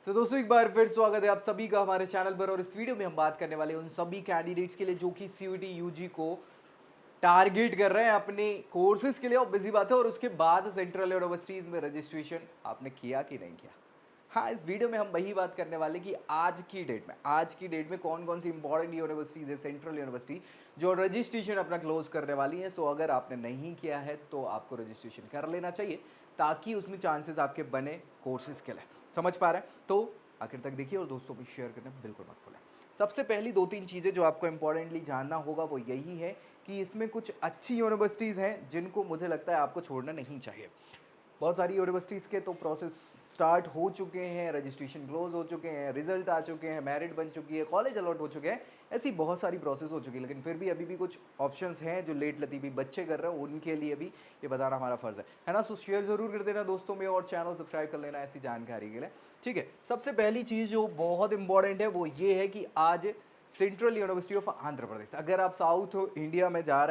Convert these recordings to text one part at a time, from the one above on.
तो दोस्तों एक बार फिर स्वागत है आप सभी का हमारे चैनल पर। और इस वीडियो में हम बात करने वाले हैं उन सभी कैंडिडेट्स के लिए जो कि सीयूईटी यूजी को टारगेट कर रहे हैं अपने कोर्सेज के लिए। और बिजी बात है, और उसके बाद सेंट्रल यूनिवर्सिटीज में रजिस्ट्रेशन आपने किया कि नहीं किया। हाँ, इस वीडियो में हम वही बात करने वाले कि आज की डेट में कौन कौन सी इंपॉर्टेंट यूनिवर्सिटीज है सेंट्रल यूनिवर्सिटी जो रजिस्ट्रेशन अपना क्लोज करने वाली है। सो अगर आपने नहीं किया है तो आपको रजिस्ट्रेशन कर लेना चाहिए ताकि उसमें चांसेस आपके बने कोर्सेज के लिए। समझ पा रहे हैं? तो आखिर तक देखिए और दोस्तों को शेयर करना बिल्कुल मत भूलें। सबसे पहली दो तीन चीज़ें जो आपको इंपॉर्टेंटली जानना होगा वो यही है कि इसमें कुछ अच्छी यूनिवर्सिटीज़ हैं जिनको मुझे लगता है आपको छोड़ना नहीं चाहिए। बहुत सारी यूनिवर्सिटीज़ के तो प्रोसेस स्टार्ट हो चुके हैं, रजिस्ट्रेशन क्लोज हो चुके हैं, रिजल्ट आ चुके हैं, मेरिट बन चुकी है, कॉलेज अलॉट हो चुके हैं, ऐसी बहुत सारी प्रोसेस हो चुकी है। लेकिन फिर भी अभी भी कुछ ऑप्शंस हैं जो लेट लतीफ़ी बच्चे कर रहे हैं, उनके लिए भी ये बताना हमारा फ़र्ज़ है ना। सो शेयर ज़रूर कर देना दोस्तों में और चैनल सब्सक्राइब कर लेना ऐसी जानकारी के लिए। ठीक है, सबसे पहली चीज़ जो बहुत इंपॉर्टेंट है वो ये है कि आज central university of Andhra Pradesh, अगर आप साउथ इंडिया में चाह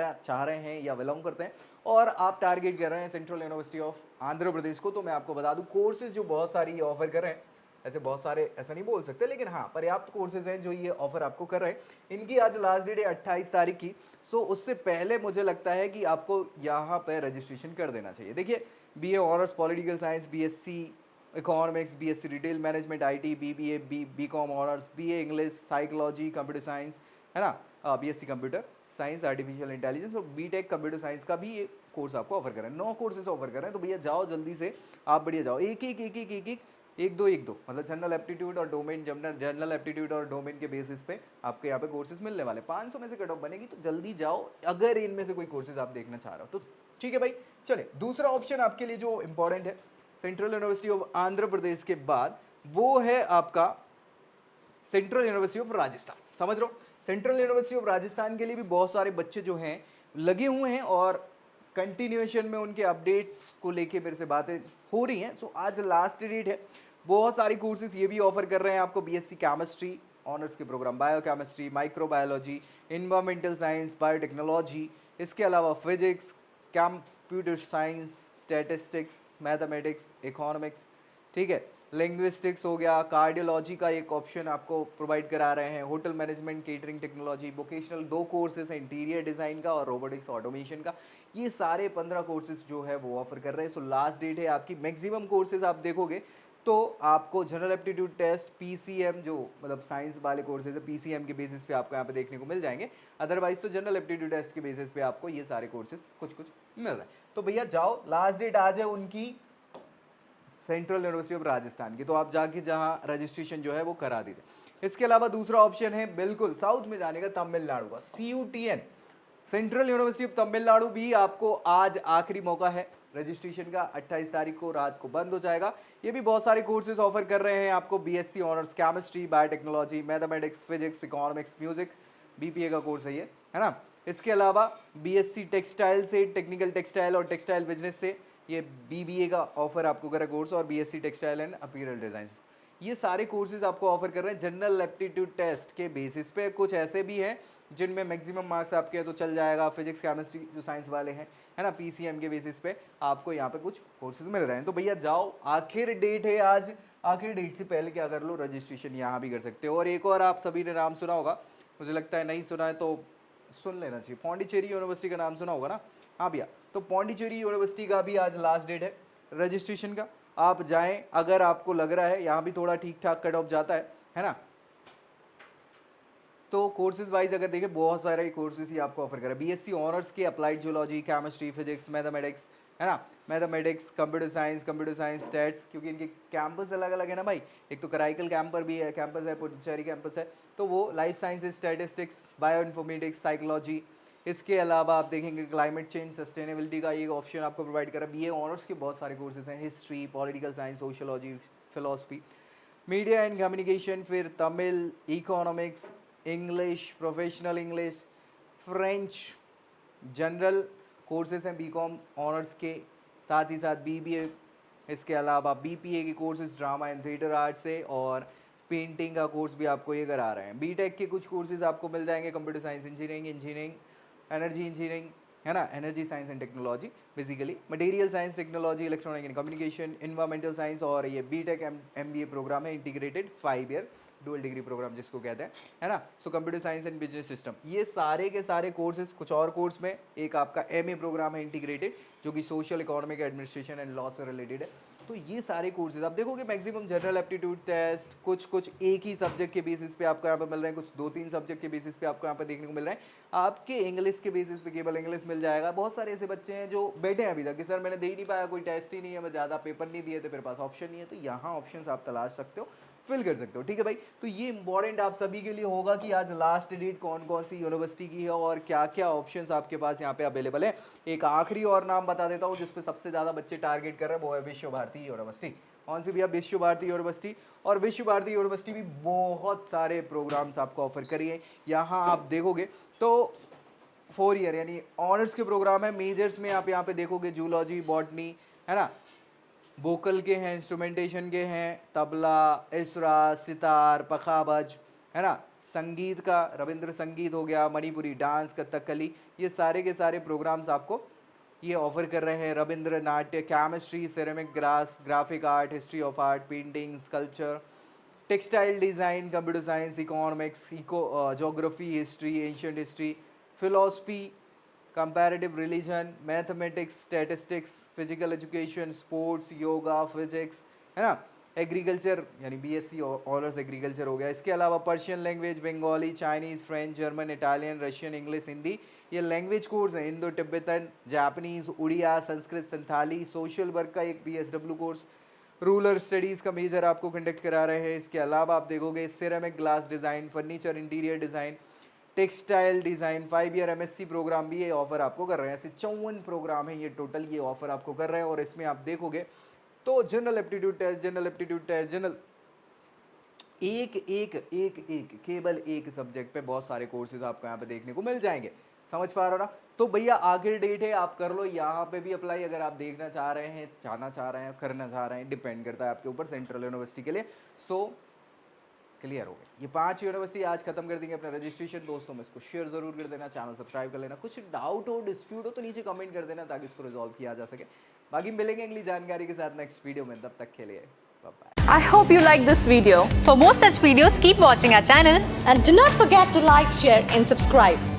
रहे हैं या बिलोंग करते हैं और आप टारगेट कर रहे हैं central university of Andhra Pradesh को, तो मैं आपको बता दूं कोर्सेज जो बहुत सारी ये ऑफर कर रहे हैं। ऐसे बहुत सारे ऐसा नहीं बोल सकते, लेकिन हाँ पर्याप्त कोर्सेज हैं जो ये ऑफर आपको कर रहे हैं। इनकी आज लास्ट डेट है 28 तारीख की। सो उससे पहले मुझे लगता है कि आपको यहाँ पर रजिस्ट्रेशन कर देना चाहिए। देखिए, B A honours political science, B S C economics, BSc retail management, IT, BBA, BCom honours, BA English, psychology, computer science, है ना, BSc computer science, artificial intelligence और बीटेक कंप्यूटर साइंस का भी ये कोर्स आपको ऑफर कर रहे हैं। 9 कोर्सेज ऑफर कर रहे हैं। तो भैया जाओ जल्दी से, आप बढ़िया जाओ। एक दो मतलब जनरल एप्टीट्यूड और डोमेन, जनरल एप्टीट्यूड और डोमेन के बेसिस पे आपको यहाँ पे कोर्सेज मिलने वाले। 500 में से कट ऑफ बनेगी, तो जल्दी जाओ अगर इनमें से कोई कोर्सेज आप देखना चाह रहे हो तो। ठीक है भाई, चले दूसरा ऑप्शन आपके लिए जो इंपॉर्टेंट है central university of Andhra Pradesh के बाद, वो है आपका सेंट्रल यूनिवर्सिटी ऑफ राजस्थान। समझ रहे हो, सेंट्रल यूनिवर्सिटी ऑफ राजस्थान के लिए भी बहुत सारे बच्चे जो हैं लगे हुए हैं और कंटिन्यूएशन में उनके अपडेट्स को लेके मेरे से बातें हो रही हैं। सो आज लास्ट डेट है। बहुत सारी कोर्सेज ये भी ऑफर कर रहे हैं आपको। बीएससी केमिस्ट्री ऑनर्स के programme, biochemistry, microbiology, environmental science, biotechnology, इसके अलावा physics, computer science, statistics, mathematics, economics, ठीक है, लिंग्विस्टिक्स हो गया, कार्डियोलॉजी का एक ऑप्शन आपको प्रोवाइड करा रहे हैं, hotel management, catering technology, vocational 2 courses हैं, इंटीरियर डिज़ाइन का और रोबोटिक्स ऑटोमेशन का। ये सारे 15 कोर्सेज जो है वो ऑफर कर रहे हैं। सो लास्ट डेट है आपकी। मैक्सिमम कोर्सेज आप देखोगे तो आपको जनरल एप्टीट्यूड टेस्ट, पीसीएम, जो मतलब साइंस वाले कोर्सेज है, पीसीएम के बेसिस पे आपको यहाँ पे देखने को मिल जाएंगे। अदरवाइज तो जनरल एप्टीट्यूड टेस्ट के बेसिस पे आपको ये सारे कोर्सेज कुछ कुछ मिल रहा है। तो भैया जाओ, लास्ट डेट आज है उनकी सेंट्रल यूनिवर्सिटी ऑफ राजस्थान की, तो आप जाके जहां रजिस्ट्रेशन जो है वो करा दीजिए। इसके अलावा दूसरा ऑप्शन है बिल्कुल साउथ में जाने का, तमिलनाडु का सीयूटीएन, सेंट्रल यूनिवर्सिटी ऑफ तमिलनाडु भी आपको आज आखिरी मौका है रजिस्ट्रेशन का। 28 तारीख को रात को बंद हो जाएगा। ये भी बहुत सारे कोर्सेज ऑफर कर रहे हैं आपको। BSc honours chemistry, biotechnology, mathematics, physics, economics, music, BPA का कोर्स है ये, है ना। इसके अलावा बीएससी टेक्सटाइल से, टेक्निकल टेक्सटाइल और टेक्सटाइल बिजनेस से ये बीबीए का ऑफर आपको कर रहा है कोर्स, और बीएससी टेक्सटाइल एंड अपीयरल डिजाइन, ये सारे कोर्सेज आपको ऑफर कर रहे हैं जनरल एप्टीट्यूड टेस्ट के बेसिस पे। कुछ ऐसे भी हैं जिनमें मैक्सिमम मार्क्स आपके हैं तो चल जाएगा, फिजिक्स केमिस्ट्री जो साइंस वाले हैं, है ना, पीसीएम के बेसिस पे आपको यहाँ पे कुछ कोर्सेज मिल रहे हैं। तो भैया जाओ, आखिर डेट है आज, आखिर डेट से पहले क्या कर लो, रजिस्ट्रेशन यहाँ भी कर सकते हो। और एक और आप सभी ने नाम सुना होगा, मुझे लगता है नहीं सुना है तो सुन लेना चाहिए, पौंडीचेरी यूनिवर्सिटी का नाम सुना होगा ना। हाँ भैया, तो पौंडीचेरी यूनिवर्सिटी का भी आज लास्ट डेट है रजिस्ट्रेशन का। आप जाएं अगर आपको लग रहा है यहाँ भी थोड़ा ठीक ठाक कट ऑफ जाता है ना। तो कोर्सेज वाइज अगर देखें बहुत सारे कोर्सेज ही आपको ऑफर कर रहा है। बीएससी ऑनर्स के applied geology, chemistry, physics, mathematics, है ना, मैथमेटिक्स, कंप्यूटर साइंस, स्टैट्स, क्योंकि इनके कैंपस अलग अलग है ना भाई। एक तो कराईकल कैंपर भी है, कैंपस है, पुडुचेरी कैंपस है, तो वो life sciences, statistics, bio informatics, psychology. इसके अलावा आप देखेंगे क्लाइमेट चेंज, सस्टेनेबिलिटी का ये ऑप्शन आपको प्रोवाइड करा। बीए ऑनर्स के बहुत सारे कोर्सेज हैं, history, political science, sociology, philosophy, media and communication, फिर Tamil, economics, English, professional English, French, general courses हैं बीकॉम ऑनर्स के, साथ ही साथ बीबीए, इसके अलावा बीपीए के courses drama and theatre art से, और पेंटिंग का कोर्स भी आपको ये करा रहे हैं। बीटेक के कुछ कोर्सेज आपको मिल जाएंगे, computer science engineering, energy engineering, है ना, energy science and technology basically, material science technology, electronic and communication, environmental science, और ये बीटेक एमबीए प्रोग्राम है, integrated 5 year dual degree programme जिसको कहते हैं, है ना। So computer science and business system, ये सारे के सारे कोर्सेज। कुछ और कोर्स में एक आपका एमए प्रोग्राम है इंटीग्रेटेड, जो कि social, economic, administration and law से रिलेटेड है। तो ये सारे कोर्सेज आप देखोगे मैक्सिमम जनरल एप्टीट्यूड टेस्ट कुछ एक ही सब्जेक्ट के बेसिस पे आपको यहाँ पे मिल रहे हैं, कुछ 2-3 सब्जेक्ट के बेसिस पे आपको यहाँ पे देखने को मिल रहे हैं। आपके इंग्लिश के बेसिस पे केवल इंग्लिश मिल जाएगा। बहुत सारे ऐसे बच्चे हैं जो बैठे हैं अभी तक कि सर मैंने दे ही नहीं पाया, कोई टेस्ट ही नहीं है, मैं ज़्यादा पेपर नहीं दिए थे, मेरे पास ऑप्शन नहीं है। तो यहाँ ऑप्शन आप तलाश सकते हो, फिल कर सकते हो, ठीक है भाई। तो ये इंपॉर्टेंट आप सभी के लिए होगा कि आज लास्ट डेट कौन कौन सी यूनिवर्सिटी की है और क्या क्या ऑप्शंस आपके पास यहाँ पे अवेलेबल है। एक आखिरी और नाम बता देता हूँ जिसपे सबसे ज़्यादा बच्चे टारगेट कर रहे हैं, वो है विश्व भारती यूनिवर्सिटी। कौन सी भैया? विश्व भारती यूनिवर्सिटी। और विश्व भारती यूनिवर्सिटी भी बहुत सारे प्रोग्राम्स आपको ऑफर करिए। यहाँ आप देखोगे तो 4 ईयर यानी ऑनर्स के प्रोग्राम है। मेजर्स में आप यहाँ पे देखोगे जूलॉजी, बॉटनी, है ना, वोकल के हैं, इंस्ट्रूमेंटेशन के हैं, तबला, इसरा, सितार, पखावज, है ना, संगीत का रविंद्र संगीत हो गया, मणिपुरी डांस, कथकली, ये सारे के सारे प्रोग्राम्स आपको ये ऑफर कर रहे हैं। रविंद्र नाट्य, chemistry, ceramic, grass, graphic art, history of art, painting, sculpture, textile design, computer science, economics, geography, history, ancient history, philosophy, comparative religion, mathematics, statistics, physical education, sports, yoga, physics, है ना, एग्रीकल्चर यानी BSc honours agriculture हो गया। इसके अलावा Persian language, Bengali, Chinese, French, German, Italian, Russian, English, Hindi, ये language course हैं। Indo Tibetan, Japanese, Odia, Sanskrit, Santhali, social work का एक बीएसडब्ल्यू कोर्स, रूरल स्टडीज़ का मेजर आपको कंडक्ट करा रहे हैं। इसके अलावा आप देखोगे ceramic glass design, furniture interior design, textile design, 5 year MSc programme भी ये ऑफर आपको कर रहे हैं। ऐसे 54 प्रोग्राम है ये टोटल, ये ऑफर आपको कर रहे हैं। और इसमें आप देखोगे तो जनरल एप्टीट्यूड टेस्ट, जनरल एक केवल एक सब्जेक्ट पे बहुत सारे कोर्सेज आपको यहाँ पे देखने को मिल जाएंगे। समझ पा रहे हो ना? तो भैया आखिरी डेट है, आप कर लो यहाँ पे भी अप्लाई अगर आप देखना चाह रहे हैं, जाना चाह रहे हैं, करना चाह रहे हैं, डिपेंड करता है आपके ऊपर सेंट्रल यूनिवर्सिटी के लिए। सो क्लियर हो गया। ये 5 यूनिवर्सिटी आज खत्म कर देंगे अपना रजिस्ट्रेशन। दोस्तों में इसको शेयर जरूर कर देना, चैनल सब्सक्राइब कर लेना। कुछ डाउट हो, डिस्प्यूट हो तो नीचे कमेंट कर देना ताकि इसको रिजॉल्व किया जा सके। बाकी मिलेंगे अगली जानकारी के साथ नेक्स्ट वीडियो में, तब तक के लिए bye bye. I hope you like this video. For more such videos, keep watching our channel And do not forget to like, share, and subscribe.